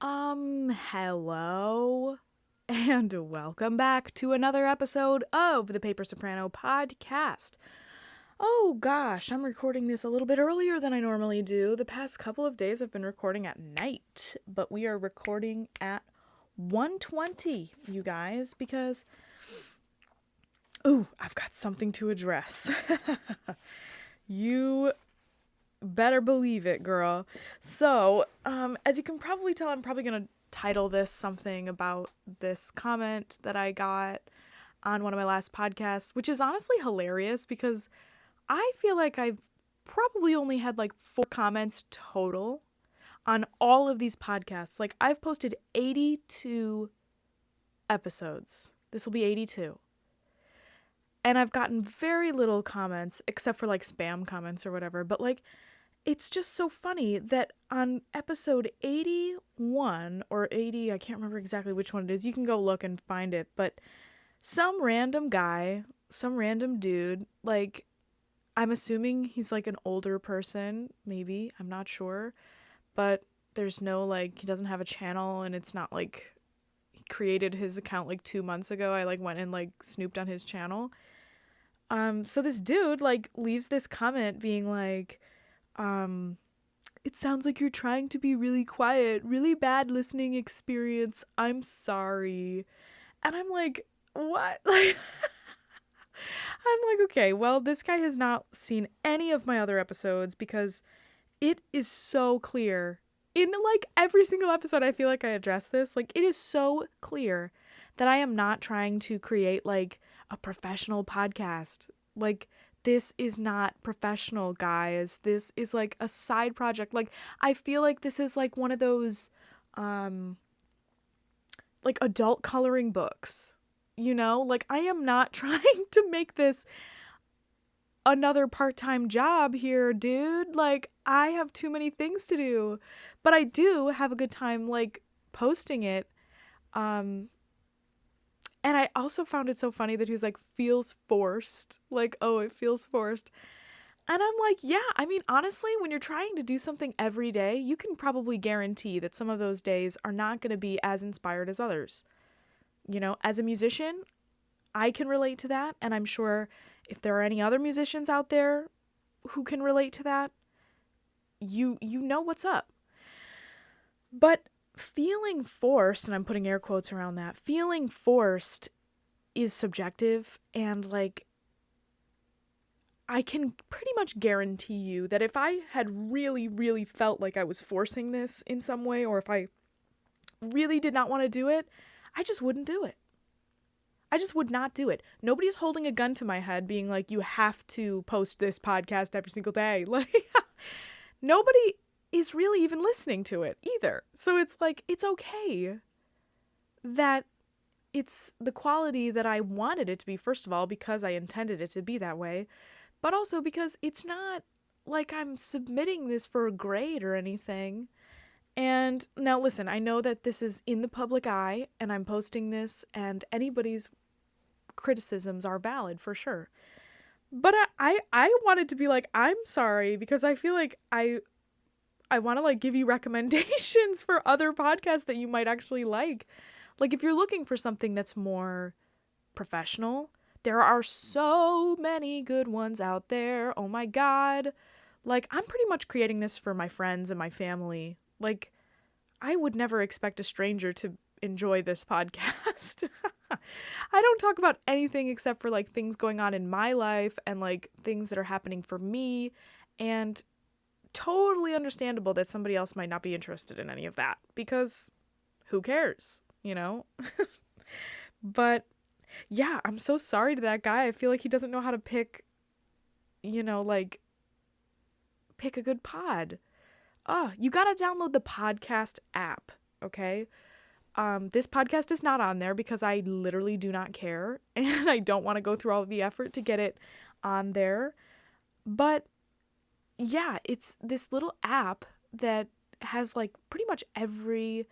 Hello, and welcome back to another episode of the Paper Soprano podcast. Oh gosh, I'm recording this a little bit earlier than I normally do. The past couple of days I've been recording at night, but we are recording at 1:20, you guys, because I've got something to address. You better believe it, girl. So, as you can probably tell, I'm probably going to title this something about this comment that I got on one of my last podcasts, which is honestly hilarious because I feel like I've probably only had like 4 comments total on all of these podcasts. Like, I've posted 82 episodes. This will be 82. And I've gotten very little comments, except for like spam comments or whatever. But like, it's just so funny that on episode 81 or 80, I can't remember exactly which one it is. You can go look and find it. But some random guy, some random dude, like, I'm assuming he's like an older person, maybe. I'm not sure. But there's no, like, he doesn't have a channel, and it's not like he created his account like 2 months ago. I like went and like snooped on his channel. So this dude like leaves this comment being like, it sounds like you're trying to be really quiet, really bad listening experience. I'm sorry. And I'm like, what? Like, I'm like, okay, well, this guy has not seen any of my other episodes because it is so clear. In like every single episode, I feel like I address this. Like, it is so clear that I am not trying to create like a professional podcast. Like, this is not professional, guys. This is like a side project. Like, I feel like this is like one of those like adult coloring books. You know, like, I am not trying to make this another part-time job here, dude. Like, I have too many things to do. But I do have a good time like posting it. And I also found it so funny that he was like, feels forced. Like, oh, it feels forced. And I'm like, yeah, I mean, honestly, when you're trying to do something every day, you can probably guarantee that some of those days are not going to be as inspired as others. You know, as a musician, I can relate to that. And I'm sure if there are any other musicians out there who can relate to that, you know what's up. But feeling forced, and I'm putting air quotes around that, feeling forced is subjective, and like, I can pretty much guarantee you that if I had really, really felt like I was forcing this in some way, or if I really did not want to do it, I just wouldn't do it. I just would not do it. Nobody's holding a gun to my head being like, you have to post this podcast every single day. Like, nobody is really even listening to it either. So it's like, it's okay that it's the quality that I wanted it to be, first of all, because I intended it to be that way, but also because it's not like I'm submitting this for a grade or anything. And now listen, I know that this is in the public eye and I'm posting this, and anybody's criticisms are valid for sure. But I wanted to be like, I'm sorry, because I feel like I want to like give you recommendations for other podcasts that you might actually like. Like, if you're looking for something that's more professional, there are so many good ones out there. Oh my God. Like, I'm pretty much creating this for my friends and my family. Like, I would never expect a stranger to enjoy this podcast. I don't talk about anything except for like things going on in my life and like things that are happening for me, and totally understandable that somebody else might not be interested in any of that because who cares, you know? But yeah, I'm so sorry to that guy. I feel like he doesn't know how to pick, you know, like, pick a good pod. You gotta download the podcast app, okay? This podcast is not on there because I literally do not care and I don't want to go through all of the effort to get it on there. But yeah, it's this little app that has like pretty much every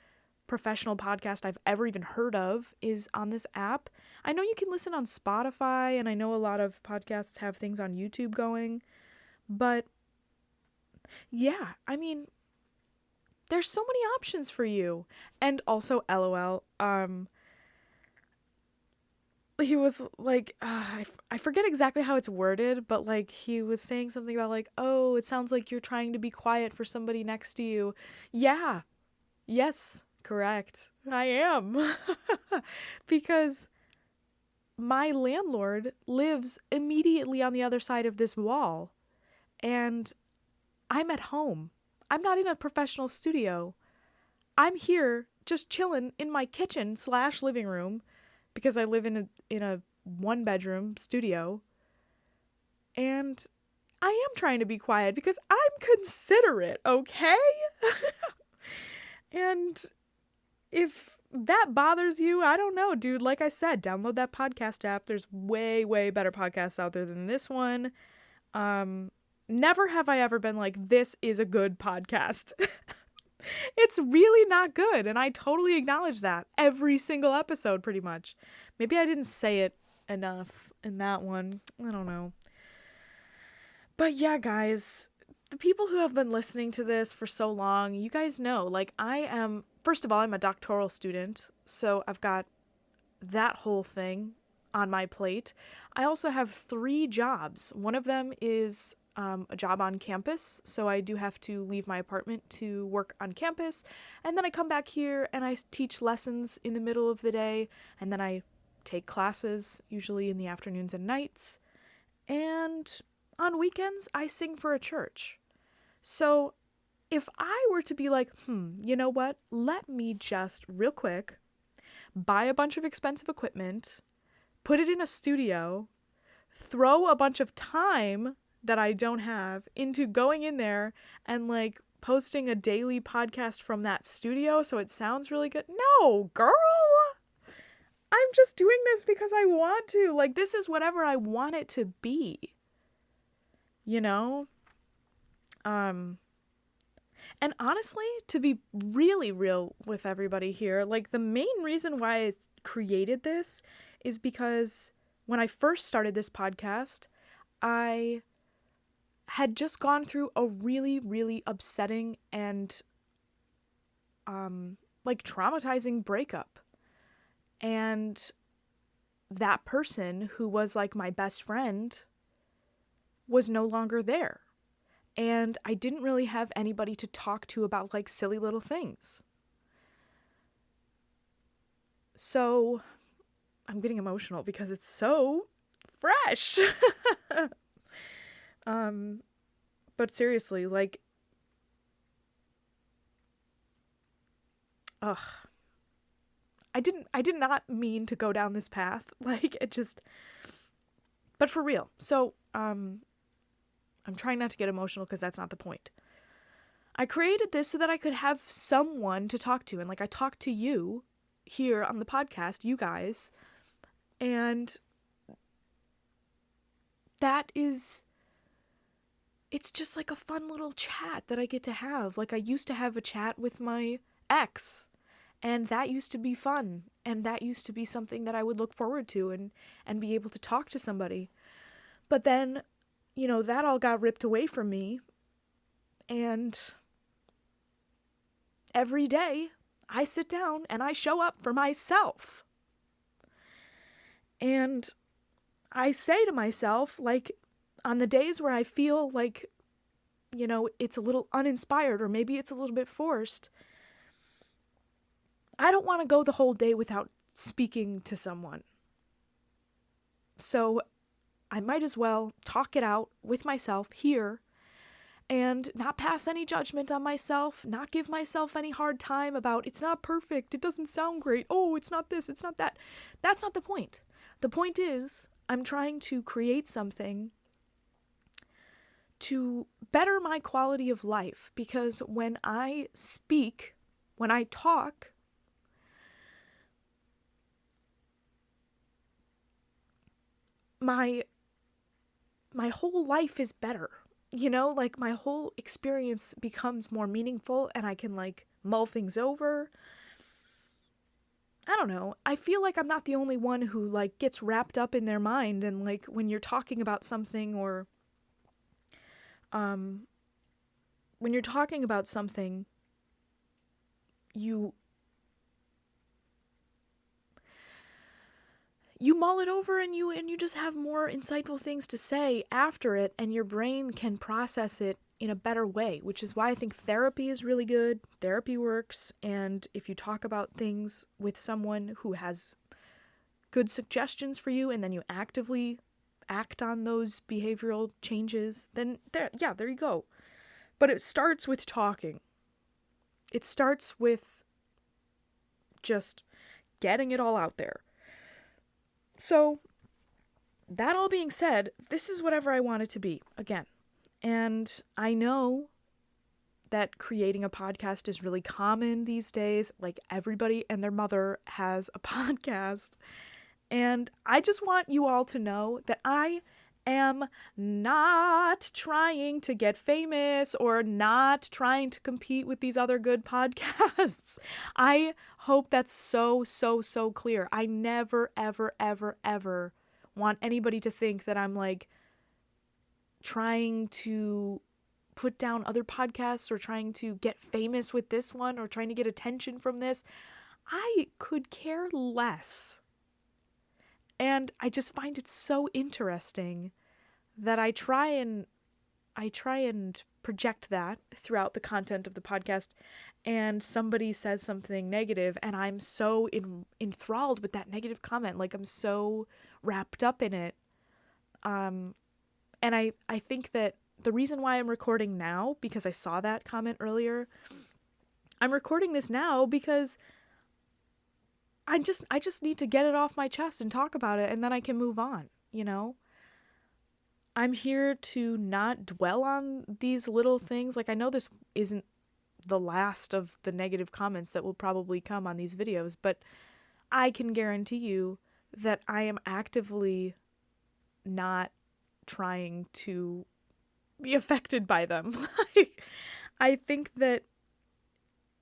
professional podcast I've ever even heard of is on this app. I know you can listen on Spotify, and I know a lot of podcasts have things on YouTube going, but yeah, I mean, There's so many options for you. And also, LOL, he was like, I forget exactly how it's worded, but like he was saying something about like, oh, it sounds like you're trying to be quiet for somebody next to you. Yeah, yes, correct. I am. Because my landlord lives immediately on the other side of this wall, and I'm at home. I'm not in a professional studio. I'm here just chilling in my kitchen slash living room because I live in a one bedroom studio, and I am trying to be quiet because I'm considerate, okay? And if that bothers you, I don't know, dude. Like I said, download that podcast app. There's way, way better podcasts out there than this one. Never have I ever been like, this is a good podcast. It's really not good, and I totally acknowledge that every single episode, pretty much. Maybe I didn't say it enough in that one. I don't know. But yeah, guys, the people who have been listening to this for so long, you guys know, like, first of all, I'm a doctoral student, so I've got that whole thing on my plate. I also have 3 jobs. One of them is a job on campus, so I do have to leave my apartment to work on campus, and then I come back here and I teach lessons in the middle of the day, and then I take classes, usually in the afternoons and nights, and on weekends I sing for a church. So if I were to be like, you know what, let me just real quick buy a bunch of expensive equipment, put it in a studio, throw a bunch of time that I don't have into going in there and like posting a daily podcast from that studio so it sounds really good. No, girl. I'm just doing this because I want to. Like, this is whatever I want it to be. You know? And honestly, to be really real with everybody here, like the main reason why I created this is because when I first started this podcast, I had just gone through a really, really upsetting and like traumatizing breakup. And that person who was like my best friend was no longer there. And I didn't really have anybody to talk to about like silly little things. So I'm getting emotional because it's so fresh. But seriously, like, ugh. I did not mean to go down this path. Like, it just, but for real. So, I'm trying not to get emotional because that's not the point. I created this so that I could have someone to talk to. And like, I talk to you here on the podcast, you guys. And that is, it's just like a fun little chat that I get to have. Like, I used to have a chat with my ex, and that used to be fun. And that used to be something that I would look forward to and be able to talk to somebody. But then, you know, that all got ripped away from me. And every day I sit down and I show up for myself. And I say to myself, like, on the days where I feel like, you know, it's a little uninspired or maybe it's a little bit forced, I don't want to go the whole day without speaking to someone. So I might as well talk it out with myself here and not pass any judgment on myself, not give myself any hard time about it's not perfect, it doesn't sound great, oh, it's not this, it's not that. That's not the point. The point is, I'm trying to create something to better my quality of life, because when I speak, when I talk, my whole life is better. You know, like my whole experience becomes more meaningful and I can like mull things over. I don't know. I feel like I'm not the only one who like gets wrapped up in their mind, and like when you're talking about something or when you're talking about something you mull it over and you just have more insightful things to say after it, and your brain can process it in a better way, which is why I think therapy is really good. Therapy works, and if you talk about things with someone who has good suggestions for you and then you actively act on those behavioral changes, then there you go. But it starts with talking. It starts with just getting it all out there. So, that all being said, this is whatever I want it to be, again. And I know that creating a podcast is really common these days. Like, everybody and their mother has a podcast. And I just want you all to know that I am not trying to get famous or not trying to compete with these other good podcasts. I hope that's so clear. I never, ever, ever, ever want anybody to think that I'm like trying to put down other podcasts or trying to get famous with this one or trying to get attention from this. I could care less. And I just find it so interesting that I try and project that throughout the content of the podcast, and somebody says something negative and I'm so enthralled with that negative comment. Like, I'm so wrapped up in it. And I think that the reason why I'm recording now, because I saw that comment earlier, I'm recording this now because I just need to get it off my chest and talk about it, and then I can move on, you know? I'm here to not dwell on these little things. Like, I know this isn't the last of the negative comments that will probably come on these videos, but I can guarantee you that I am actively not trying to be affected by them. Like, I think that,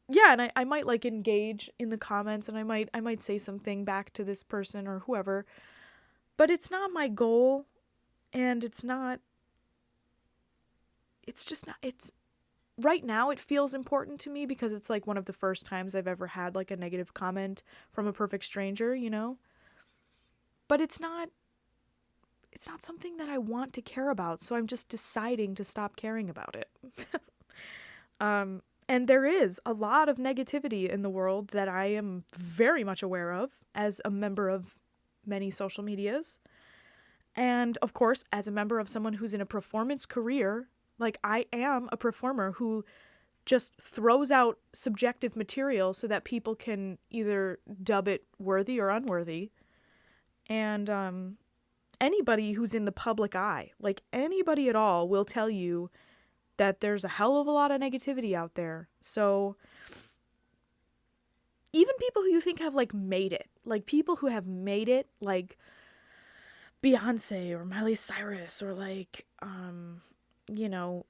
yeah, and I might like engage in the comments, and I might say something back to this person or whoever, but it's not my goal, and it's just not, right now it feels important to me because it's like one of the first times I've ever had like a negative comment from a perfect stranger, you know? But it's not something that I want to care about, so I'm just deciding to stop caring about it. And there is a lot of negativity in the world that I am very much aware of as a member of many social medias. And of course, as a member of someone who's in a performance career, like, I am a performer who just throws out subjective material so that people can either dub it worthy or unworthy. And anybody who's in the public eye, like anybody at all, will tell you that there's a hell of a lot of negativity out there. So even people who you think have like made it, like people who have made it, like Beyonce or Miley Cyrus or like, you know,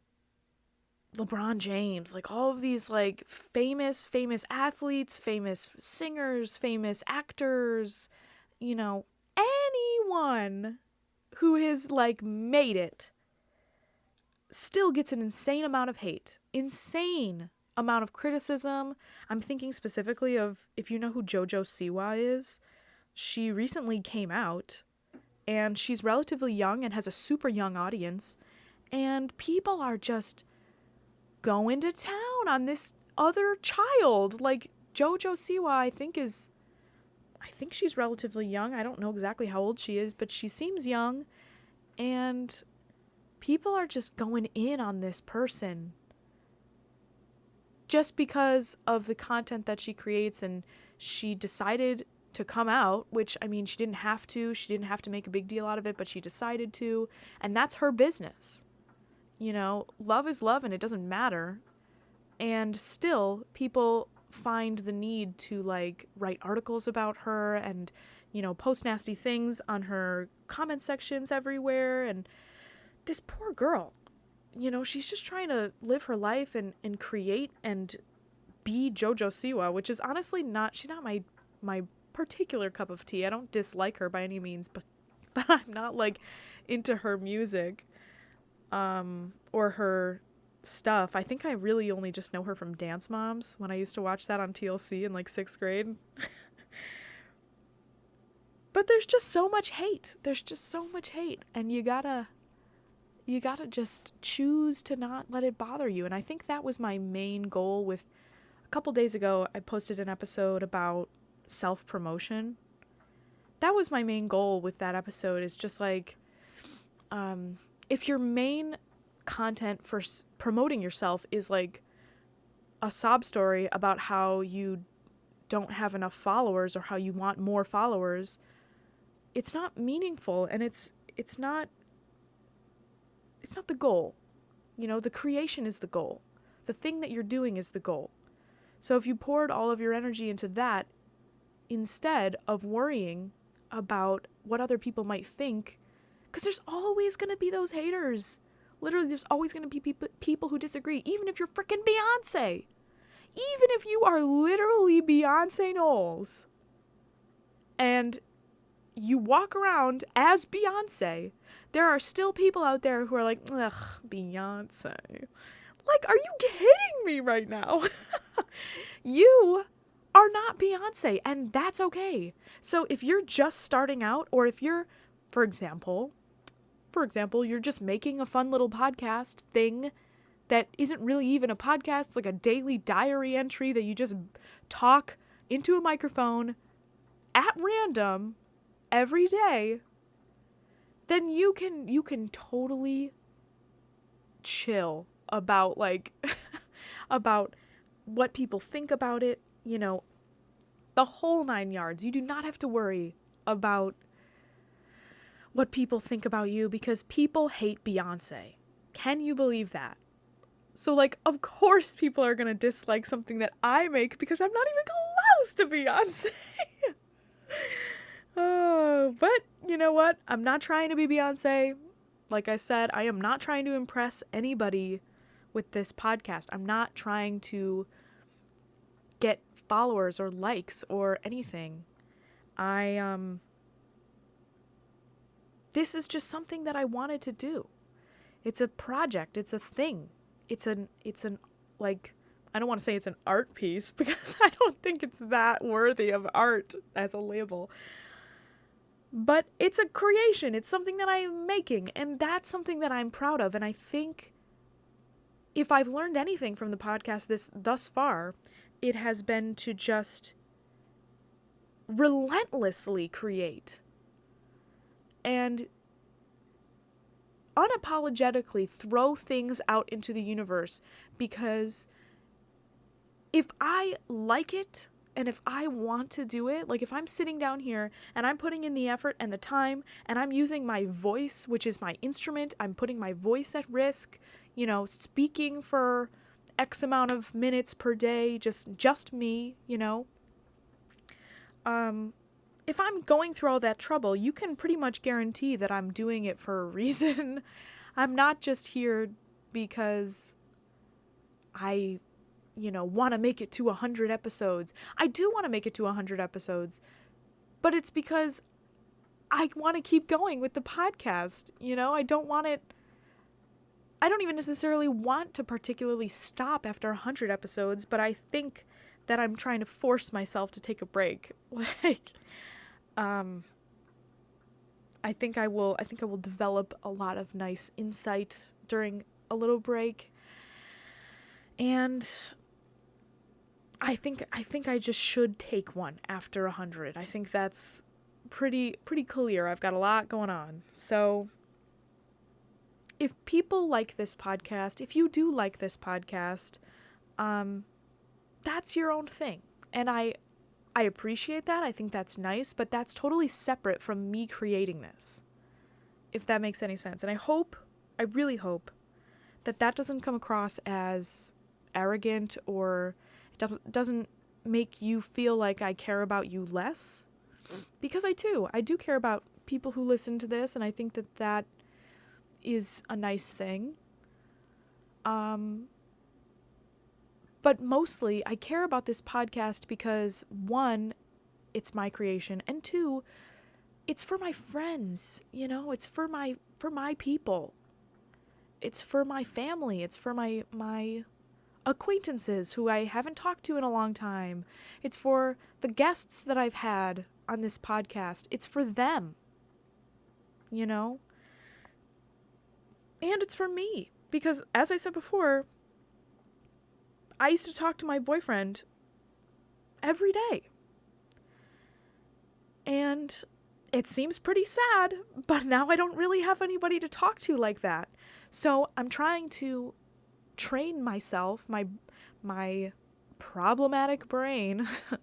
LeBron James, like all of these like famous athletes, famous singers, famous actors, you know, anyone who has like made it still gets an insane amount of hate, insane amount of criticism. I'm thinking specifically of, if you know who JoJo Siwa is, she recently came out and she's relatively young and has a super young audience, and people are just going to town on this other child. Like, JoJo Siwa, I think she's relatively young. I don't know exactly how old she is, but she seems young, and people are just going in on this person just because of the content that she creates, and she decided to come out, which, I mean, she didn't have to make a big deal out of it, but she decided to, and that's her business. You know, love is love and it doesn't matter. And still, people find the need to like write articles about her and, you know, post nasty things on her comment sections everywhere. And this poor girl, you know, she's just trying to live her life and create and be JoJo Siwa, which is honestly she's not my particular cup of tea. I don't dislike her by any means, but I'm not like into her music, or her stuff. I think I really only just know her from Dance Moms when I used to watch that on TLC in like 6th grade. But there's just so much hate. There's just so much hate. And you gotta just choose to not let it bother you. And I think that was my main goal with, a couple days ago, I posted an episode about self-promotion. That was my main goal with that episode, is just like, if your main content for promoting yourself is like a sob story about how you don't have enough followers or how you want more followers, it's not meaningful, and it's not the goal. The creation is the goal. The thing that you're doing is the goal. So if you poured all of your energy into that instead of worrying about what other people might think, because there's always going to be those haters. Literally, there's always going to be people who disagree, even if you're freaking Beyonce. Even if you are literally Beyonce Knowles and you walk around as Beyonce, there are still people out there who are like, ugh, Beyonce. Like, are you kidding me right now? You are not Beyonce, and that's okay. So if you're just starting out, or if you're, for example, you're just making a fun little podcast thing that isn't really even a podcast, it's like a daily diary entry that you just talk into a microphone at random every day, then you can totally chill about like about what people think about it, the whole 9 yards. You do not have to worry about what people think about you, because people hate Beyonce. Can you believe that? So, like, of course people are going to dislike something that I make because I'm not even close to Beyonce. Oh, but you know what? I'm not trying to be Beyonce. Like I said, I am not trying to impress anybody with this podcast. I'm not trying to get followers or likes or anything. This is just something that I wanted to do. It's a project. It's a thing. It's an like, I don't want to say it's an art piece because I don't think it's that worthy of art as a label. But it's a creation. It's something that I am making, and that's something that I'm proud of. And I think if I've learned anything from the podcast thus far, it has been to just relentlessly create and unapologetically throw things out into the universe, because if I like it and if I want to do it, like if I'm sitting down here and I'm putting in the effort and the time and I'm using my voice, which is my instrument, I'm putting my voice at risk, speaking for X amount of minutes per day, just me, if I'm going through all that trouble, you can pretty much guarantee that I'm doing it for a reason. I'm not just here because I, want to make it to 100 episodes. I do want to make it to 100 episodes, but it's because I want to keep going with the podcast. I don't even necessarily want to particularly stop after 100 episodes, but I think that I'm trying to force myself to take a break. I think I will develop a lot of nice insight during a little break. And I think I just should take one after 100. I think that's pretty clear. I've got a lot going on. So if people like this podcast, if you do like this podcast, that's your own thing. And I appreciate that. I think that's nice, but that's totally separate from me creating this, if that makes any sense. And I really hope that doesn't come across as arrogant, or it doesn't make you feel like I care about you less, because I do care about people who listen to this, and I think that is a nice thing. But mostly, I care about this podcast because, one, it's my creation, and two, it's for my friends, it's for my people. it's for my family. It's for my acquaintances who I haven't talked to in a long time. It's for the guests that I've had on this podcast. It's for them, you know? And it's for me. Because, as I said before, I used to talk to my boyfriend every day. And it seems pretty sad, but now I don't really have anybody to talk to like that. So I'm trying to train myself, my problematic brain, I'm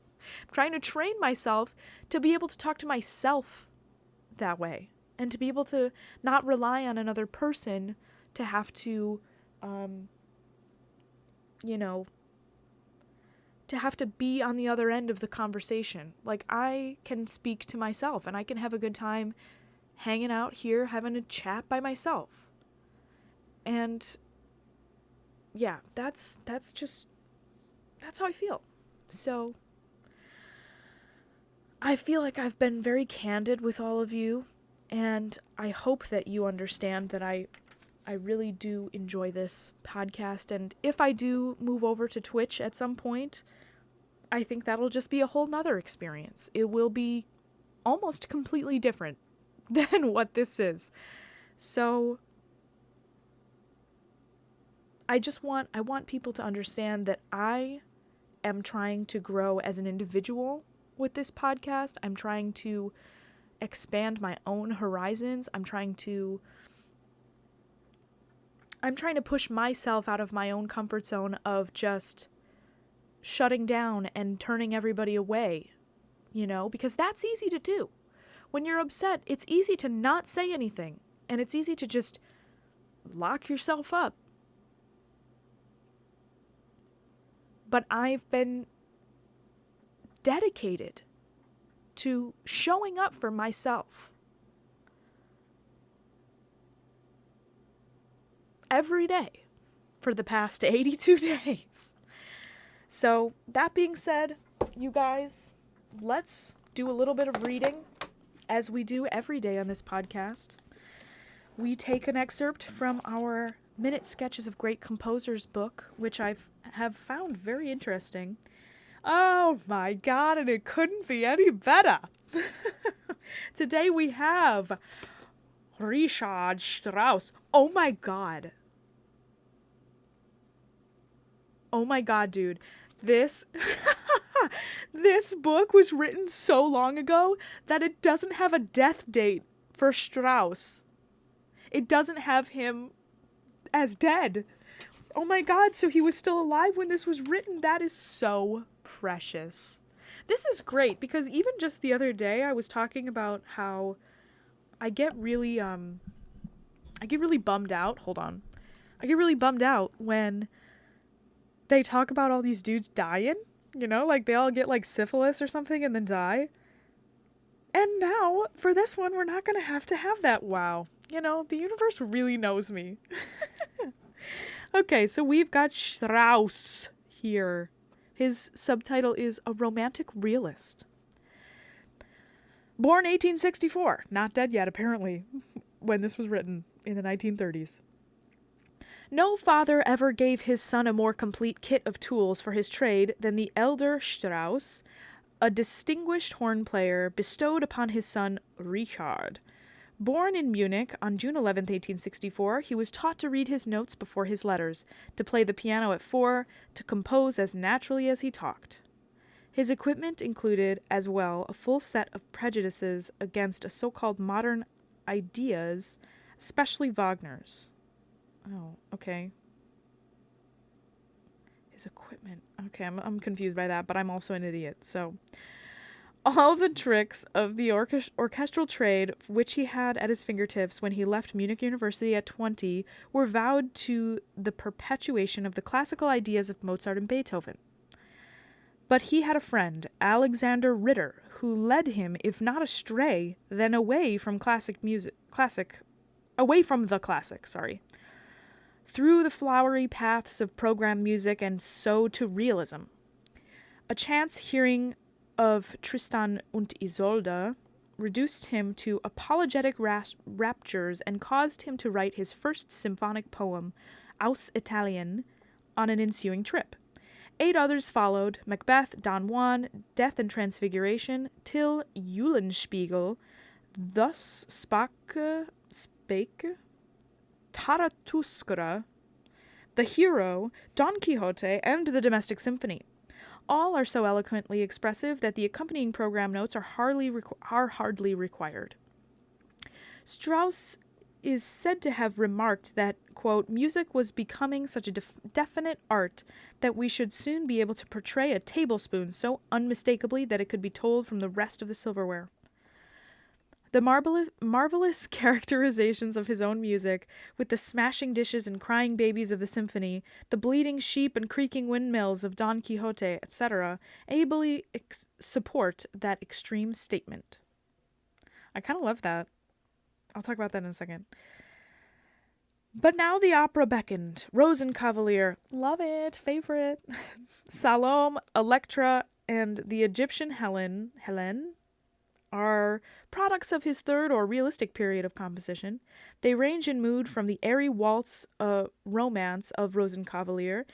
trying to train myself to be able to talk to myself that way. And to be able to not rely on another person to have to, to have to be on the other end of the conversation. Like, I can speak to myself, and I can have a good time hanging out here, having a chat by myself. And, yeah, that's how I feel. So, I feel like I've been very candid with all of you, and I hope that you understand that I really do enjoy this podcast, and if I do move over to Twitch at some point, I think that'll just be a whole nother experience. It will be almost completely different than what this is. So I want people to understand that I am trying to grow as an individual with this podcast. I'm trying to expand my own horizons. I'm trying to push myself out of my own comfort zone of just shutting down and turning everybody away, because that's easy to do. When you're upset, it's easy to not say anything, and it's easy to just lock yourself up. But I've been dedicated to showing up for myself every day for the past 82 days. So, that being said, you guys, let's do a little bit of reading, as we do every day on this podcast. We take an excerpt from our Minute Sketches of Great Composers book, which I have found very interesting. Oh my god, and it couldn't be any better. Today we have Richard Strauss. Oh my god. Oh my god, dude. This book was written so long ago that it doesn't have a death date for Strauss. It doesn't have him as dead. Oh my god, so he was still alive when this was written. That is so precious. This is great because even just the other day I was talking about how I get really bummed out. Hold on. I get really bummed out when they talk about all these dudes dying, like they all get like syphilis or something and then die. And now, for this one, we're not going to have that. Wow. The universe really knows me. Okay, so we've got Strauss here. His subtitle is A Romantic Realist. Born 1864. Not dead yet, apparently, when this was written in the 1930s. No father ever gave his son a more complete kit of tools for his trade than the elder Strauss, a distinguished horn player, bestowed upon his son Richard. Born in Munich on June 11, 1864, he was taught to read his notes before his letters, to play the piano at 4, to compose as naturally as he talked. His equipment included, as well, a full set of prejudices against so-called modern ideas, especially Wagner's. Oh, okay. His equipment. Okay, I'm confused by that, but I'm also an idiot, so... All the tricks of the orchestral trade, which he had at his fingertips when he left Munich University at 20, were vowed to the perpetuation of the classical ideas of Mozart and Beethoven. But he had a friend, Alexander Ritter, who led him, if not astray, then away from the classic, through the flowery paths of program music and so to realism. A chance hearing of Tristan und Isolde, reduced him to apologetic raptures and caused him to write his first symphonic poem, Aus Italien, on an ensuing trip. 8 others followed: Macbeth, Don Juan, Death and Transfiguration, Till Eulenspiegel, Thus Spake, Zarathustra, The Hero, Don Quixote, and the Domestic Symphony. All are so eloquently expressive that the accompanying program notes are hardly required. Strauss is said to have remarked that, quote, music was becoming such a definite art that we should soon be able to portray a tablespoon so unmistakably that it could be told from the rest of the silverware. The marvelous characterizations of his own music, with the smashing dishes and crying babies of the symphony, the bleating sheep and creaking windmills of Don Quixote, etc., ably support that extreme statement. I kind of love that. I'll talk about that in a second. But now the opera beckoned. Rosenkavalier, love it, favorite. Salome, Electra, and the Egyptian Helen are products of his third or realistic period of composition. They range in mood from the airy waltz romance of Rosenkavalier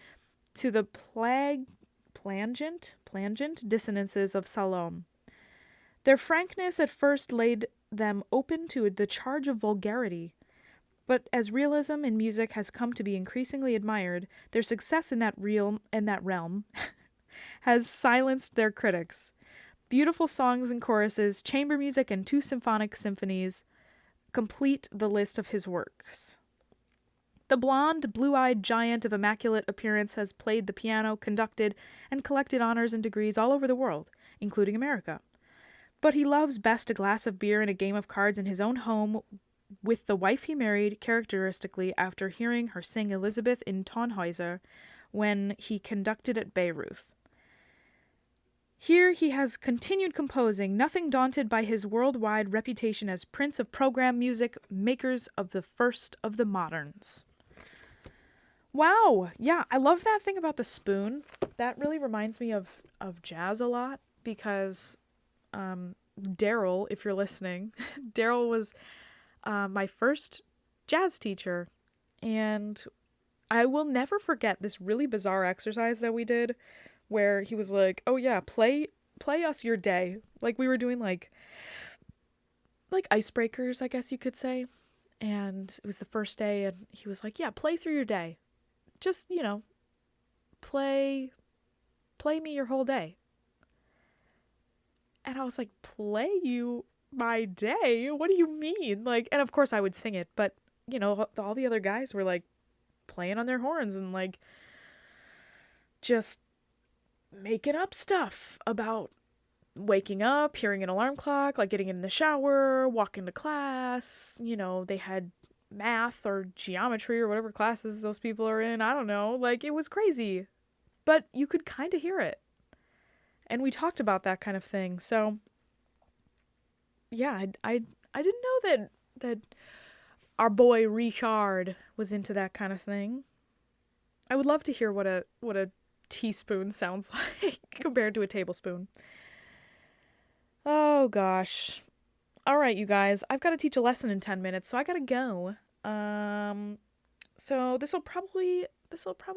to the plangent dissonances of Salome. Their frankness at first laid them open to the charge of vulgarity, but as realism in music has come to be increasingly admired, their success in that realm has silenced their critics. Beautiful songs and choruses, chamber music, and 2 symphonic symphonies complete the list of his works. The blonde, blue-eyed giant of immaculate appearance has played the piano, conducted, and collected honors and degrees all over the world, including America. But he loves best a glass of beer and a game of cards in his own home with the wife he married, characteristically after hearing her sing Elizabeth in Tannhäuser when he conducted at Bayreuth. Here he has continued composing, nothing daunted by his worldwide reputation as Prince of Program Music, makers of the first of the moderns. Wow! Yeah, I love that thing about the spoon. That really reminds me of jazz a lot, because Daryl, if you're listening, Daryl was my first jazz teacher, and I will never forget this really bizarre exercise that we did where he was like, oh yeah, play us your day. Like, we were doing like icebreakers, I guess you could say. And it was the first day, and he was like, yeah, play through your day. Just, play me your whole day. And I was like, play you my day? What do you mean? Like, and of course I would sing it, but, all the other guys were like playing on their horns and like just making up stuff about waking up, hearing an alarm clock, like getting in the shower, walking to class. They had math or geometry or whatever classes those people are in. I don't know. Like, it was crazy. But you could kind of hear it. And we talked about that kind of thing. So, yeah, I didn't know that our boy Richard was into that kind of thing. I would love to hear what a teaspoon sounds like compared to a tablespoon. Oh gosh. All right, you guys, I've got to teach a lesson in 10 minutes, so I got to go. So this will probably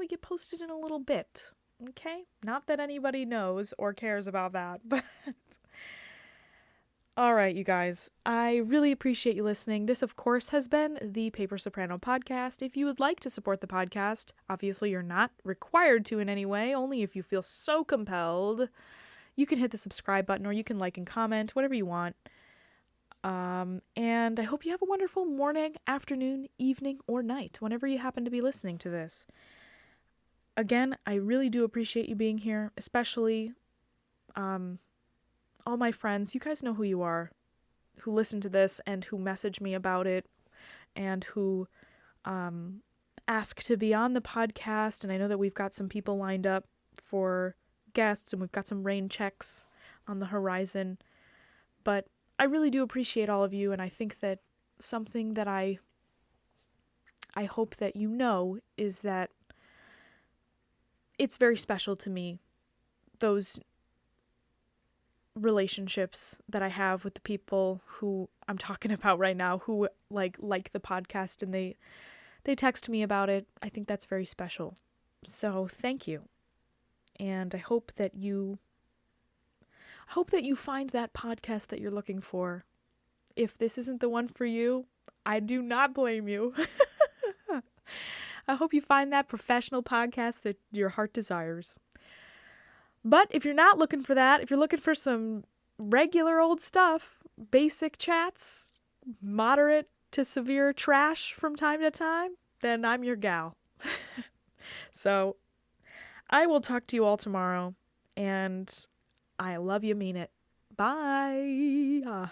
get posted in a little bit. Okay? Not that anybody knows or cares about that, but all right, you guys, I really appreciate you listening. This, of course, has been the Paper Soprano podcast. If you would like to support the podcast, obviously you're not required to in any way, only if you feel so compelled. You can hit the subscribe button, or you can like and comment, whatever you want. And I hope you have a wonderful morning, afternoon, evening, or night, whenever you happen to be listening to this. Again, I really do appreciate you being here, especially, all my friends. You guys know who you are, who listen to this and who message me about it and who ask to be on the podcast. And I know that we've got some people lined up for guests, and we've got some rain checks on the horizon. But I really do appreciate all of you, and I think that something that I hope that you know is that it's very special to me, those relationships that I have with the people who I'm talking about right now, who like the podcast, and they text me about it. I think that's very special. So thank you. And I hope that you find that podcast that you're looking for. If this isn't the one for you, I do not blame you. I hope you find that professional podcast that your heart desires. But if you're not looking for that, if you're looking for some regular old stuff, basic chats, moderate to severe trash from time to time, then I'm your gal. So I will talk to you all tomorrow, and I love you, mean it. Bye.